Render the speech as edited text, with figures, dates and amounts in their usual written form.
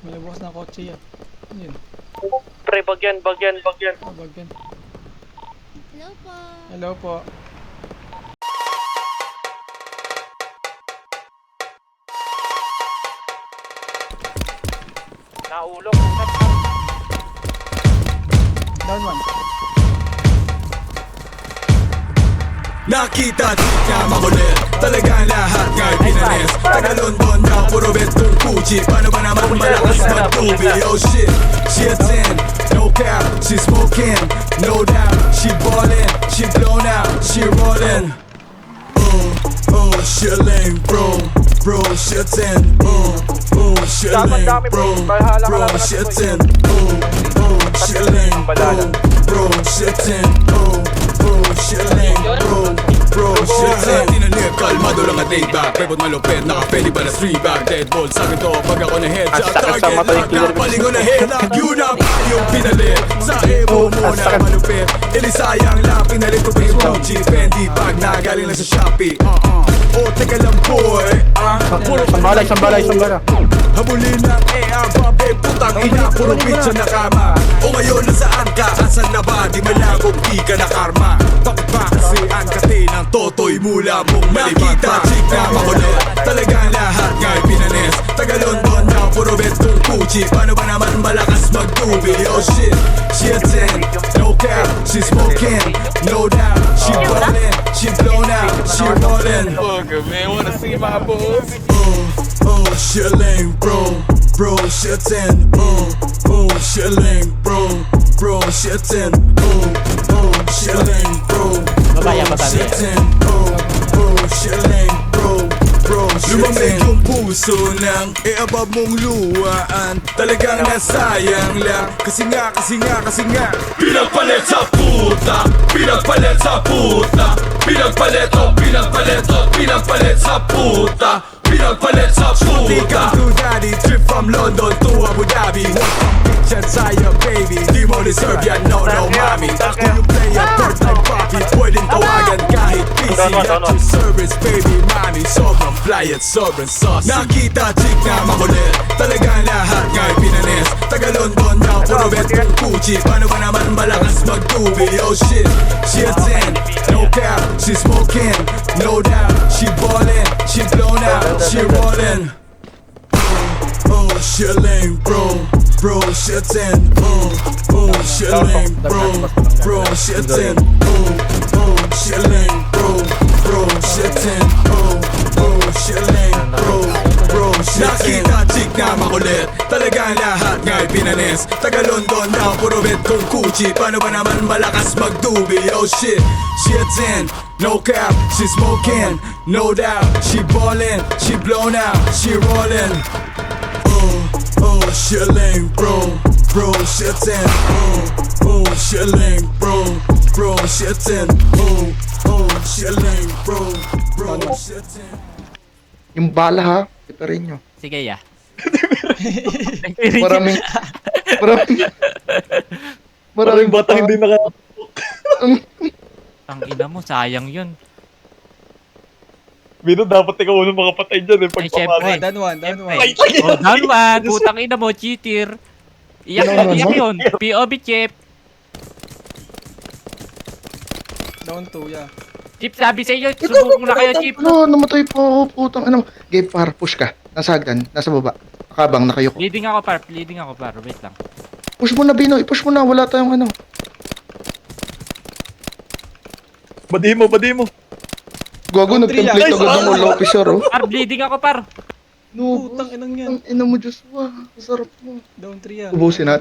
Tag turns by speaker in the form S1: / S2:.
S1: May nabukas na kotse yan. Ano yun?
S2: Pre, bagyan.
S1: Bagyan.
S3: Hello po.
S1: Hello po.
S2: Naulog.
S1: Down one.
S4: Nakita niya makulit, talagang lahat nga'y pinanis. Taga-London daw, puro betong Gucci. Paano ba naman malakas magtubi? Oh shit, she a 10, no cap, she smoking, no doubt. She ballin', she blown out, she rollin'. Oh, she a lame bro, she a 10. She a lame bro, she a 10. She a lame bro, she a 10. She a lame bro, she a 10. Tinanip, kalmado lang at laid back. Pebot malupit, naka-peli ba na 3-bag. Dead ball, sakin to, pag ako na headshot. Target lock, kapaling ko na headlock. Yun ang yung pinalit, sa ebo muna malupit. Ilisayang lang, pinalit ko pa yung Gucci Fendi bag na galing lang sa Shopee. Oh, teka lang boy, puro
S2: Sambalay.
S4: habulin ng babe, putang ina, puro pizza na kama. O ngayon nasaan ka, asan na ba, di malabog, di ka na karma. Bakit ba kasi ang kate ng totoy mula mong malibata. Chick na makulit, talagang lahat nga'y pinanis. Taga-London daw, puro betong Gucci. Paano ba naman malakas magtubi? Oh shit, she a 10, no cap, she smoking, no doubt. She ballin', she blown out, she rollin'.
S5: Man, wanna see my boys?
S4: She a lame bro, she a 10. She a lame bro, she a 10. She a lame bro, she a 10. She a lame bro, she a 10. Lumamig yung puso ng iabab mong luwaan. Talagang nasayang lang, kasi nga pinagpalit sa puta, pinagpalit sa puta. Pinagpalit sa puta. Pinagpalit sa puta. Come to daddy, trip from London to Abu Dhabi. Picture sa'yo baby, di mo deserve yan, no mami. Ako yung player, third time papi. Pwedeng tawagan kahit busy. At your service baby mami, sobrang fly at sobrang saucy. Nakita chick na makulit, talagang lahat nga'y pinanis. Taga-London daw, puro betong Gucci. Paano ba naman malakas magtubi? Oh shit, she a 10, no cap, she smoking, no doubt. She ballin', she blown out, she rollin'. She a lame bro, she a 10. She a lame bro, she a 10. She a lame bro, she a 10. She a lame bro, she a 10. Nakita chick na makulit, talagang lahat nga'y pinanis. Taga-London daw, puro betong Gucci. Paano ba naman malakas magdubi? Oh shit, she a 10, no cap, she smoking, no doubt. She ballin', she blown out, she rollin'. She a lame bro, she a 10. She a lame bro, she a 10. She a lame bro, she a 10.
S6: Yung bala ha, ito rin nyo.
S7: Sige, ya.
S6: Maraming
S5: Batang hindi naka...
S7: Ang ina mo, sayang yun.
S5: Bino, dapat ikaw unang makapatay dyan eh.
S7: Ay, syempre.
S1: Down one.
S7: Oh, down one. Putang ina mo, cheater. Iyak yun. POV chip.
S1: Down two, yeah.
S7: Chip, sabi sa inyo, subok na kayo, Chip.
S6: Ano, namatay po ako, putang ano. Game par, push ka. Nasa hagdan, nasa baba. Nakabang, nakayoko.
S7: Bleeding ako, par. Wait lang.
S6: Push mo na, Binoy, push mo na. Wala tayong ano.
S5: Badi mo.
S6: Gago, nag-complete agad ng wall officer, oh.
S7: Par, bleeding ako, par.
S6: No,
S1: Putang inang yan.
S6: ang ina mo, Diyos mo. Sarap mo.
S1: Down three yan.
S6: Ubusin natin.